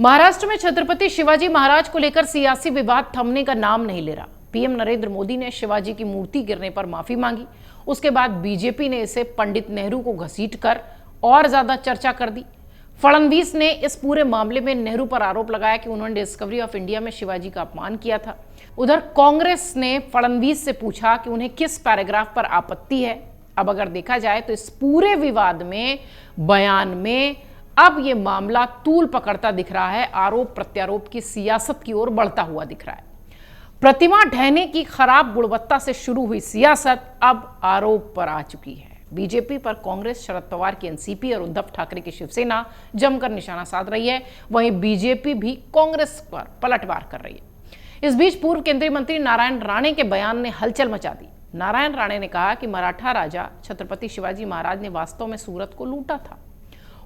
महाराष्ट्र में छत्रपति शिवाजी महाराज को लेकर सियासी विवाद थमने का नाम नहीं ले रहा। पीएम नरेंद्र मोदी ने शिवाजी की मूर्ति गिरने पर माफी मांगी। उसके बाद बीजेपी ने इसे पंडित नेहरू को घसीटकर और ज्यादा चर्चा कर दी। फडणवीस ने इस पूरे मामले में नेहरू पर आरोप लगाया कि उन्होंने डिस्कवरी ऑफ इंडिया में शिवाजी का अपमान किया था। उधर कांग्रेस ने फडणवीस से पूछा कि उन्हें किस पैराग्राफ पर आपत्ति है। अब अगर देखा जाए तो इस पूरे विवाद में, बयान में अब यह मामला तूल पकड़ता दिख रहा है, आरोप प्रत्यारोप की सियासत की ओर बढ़ता हुआ दिख रहा है। प्रतिमा ढहने की खराब गुणवत्ता से शुरू हुई सियासत अब आरोप पर आ चुकी है। बीजेपी पर कांग्रेस, शरद पवार की एनसीपी और उद्धव ठाकरे की शिवसेना जमकर निशाना साध रही है। वहीं बीजेपी भी कांग्रेस पर पलटवार कर रही है। इस बीच पूर्व केंद्रीय मंत्री नारायण राणे के बयान ने हलचल मचा दी। नारायण राणे ने कहा कि मराठा राजा छत्रपति शिवाजी महाराज ने वास्तव में सूरत को लूटा था।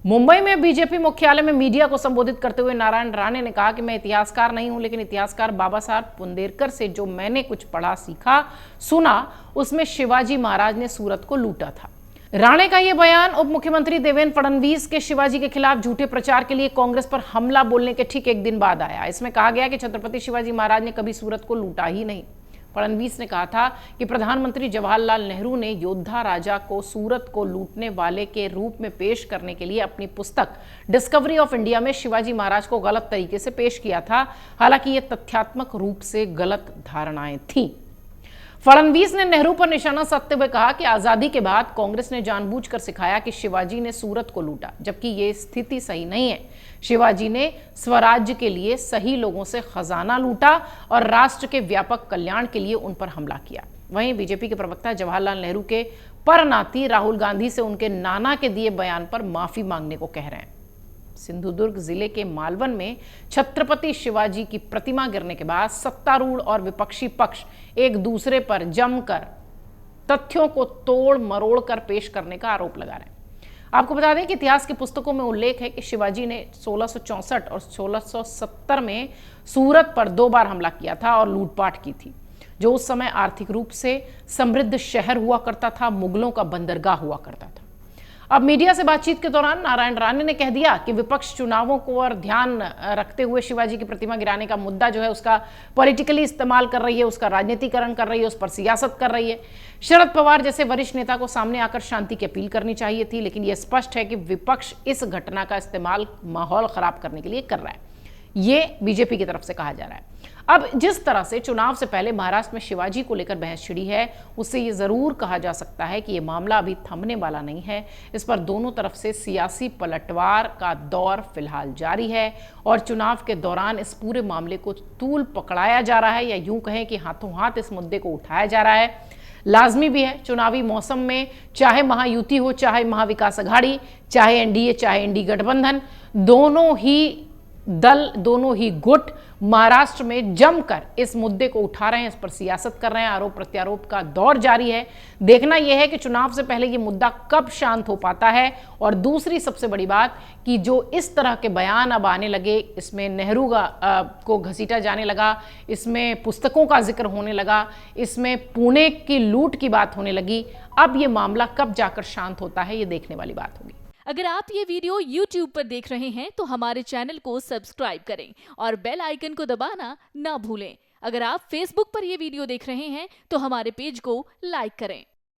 मुंबई में बीजेपी मुख्यालय में मीडिया को संबोधित करते हुए नारायण राणे ने कहा कि मैं इतिहासकार नहीं हूं, लेकिन इतिहासकार बाबा साहब पुंडेरकर से जो मैंने कुछ पढ़ा, सीखा, सुना, उसमें शिवाजी महाराज ने सूरत को लूटा था। राणे का यह बयान उप मुख्यमंत्री देवेंद्र फडणवीस के शिवाजी के खिलाफ झूठे प्रचार के लिए कांग्रेस पर हमला बोलने के ठीक एक दिन बाद आया। इसमें कहा गया कि छत्रपति शिवाजी महाराज ने कभी सूरत को लूटा ही नहीं। फडणवीस ने कहा था कि प्रधानमंत्री जवाहरलाल नेहरू ने योद्धा राजा को सूरत को लूटने वाले के रूप में पेश करने के लिए अपनी पुस्तक डिस्कवरी ऑफ इंडिया में शिवाजी महाराज को गलत तरीके से पेश किया था। हालांकि ये तथ्यात्मक रूप से गलत धारणाएं थीं। फडणवीस ने नेहरू पर निशाना साधते हुए कहा कि आजादी के बाद कांग्रेस ने जानबूझकर सिखाया कि शिवाजी ने सूरत को लूटा, जबकि यह स्थिति सही नहीं है। शिवाजी ने स्वराज्य के लिए सही लोगों से खजाना लूटा और राष्ट्र के व्यापक कल्याण के लिए उन पर हमला किया। वहीं बीजेपी के प्रवक्ता जवाहरलाल नेहरू के परनाती राहुल गांधी से उनके नाना के दिए बयान पर माफी मांगने को कह रहे हैं। सिंधुदुर्ग जिले के मालवन में छत्रपति शिवाजी की प्रतिमा गिरने के बाद सत्तारूढ़ और विपक्षी पक्ष एक दूसरे पर जमकर तथ्यों को तोड़ मरोड़ कर पेश करने का आरोप लगा रहे हैं। आपको बता दें कि इतिहास की पुस्तकों में उल्लेख है कि शिवाजी ने 1664 और 1670 में सूरत पर 2 बार हमला किया था और लूटपाट की थी, जो उस समय आर्थिक रूप से समृद्ध शहर हुआ करता था, मुगलों का बंदरगाह हुआ करता था। अब मीडिया से बातचीत के दौरान नारायण राणे ने कह दिया कि विपक्ष चुनावों को और ध्यान रखते हुए शिवाजी की प्रतिमा गिराने का मुद्दा जो है उसका पॉलिटिकली इस्तेमाल कर रही है, उसका राजनीतिकरण कर रही है, उस पर सियासत कर रही है। शरद पवार जैसे वरिष्ठ नेता को सामने आकर शांति की अपील करनी चाहिए थी, लेकिन यह स्पष्ट है कि विपक्ष इस घटना का इस्तेमाल माहौल खराब करने के लिए कर रहा है। ये बीजेपी की तरफ से कहा जा रहा है। अब जिस तरह से चुनाव से पहले महाराष्ट्र में शिवाजी को लेकर बहस छिड़ी है, उससे ये जरूर कहा जा सकता है कि ये मामला अभी थमने वाला नहीं है। इस पर दोनों तरफ से सियासी पलटवार का दौर फिलहाल जारी है और चुनाव के दौरान इस पूरे मामले को तूल पकड़ाया जा रहा है, या यूं कहें कि हाथों हाथ इस मुद्दे को उठाया जा रहा है। लाजमी भी है चुनावी मौसम में, चाहे महायुति हो, चाहे महाविकास अघाड़ी, चाहे एनडीए, चाहे इंडी गठबंधन, दोनों ही दल, दोनों ही गुट महाराष्ट्र में जमकर इस मुद्दे को उठा रहे हैं, इस पर सियासत कर रहे हैं। आरोप प्रत्यारोप का दौर जारी है। देखना यह है कि चुनाव से पहले ये मुद्दा कब शांत हो पाता है। और दूसरी सबसे बड़ी बात कि जो इस तरह के बयान अब आने लगे, इसमें नेहरू को घसीटा जाने लगा, इसमें पुस्तकों का जिक्र होने लगा, इसमें पुणे की लूट की बात होने लगी, अब ये मामला कब जाकर शांत होता है, ये देखने वाली बात होगी। अगर आप ये वीडियो YouTube पर देख रहे हैं तो हमारे चैनल को सब्सक्राइब करें और बेल आइकन को दबाना ना भूलें। अगर आप Facebook पर ये वीडियो देख रहे हैं तो हमारे पेज को लाइक करें।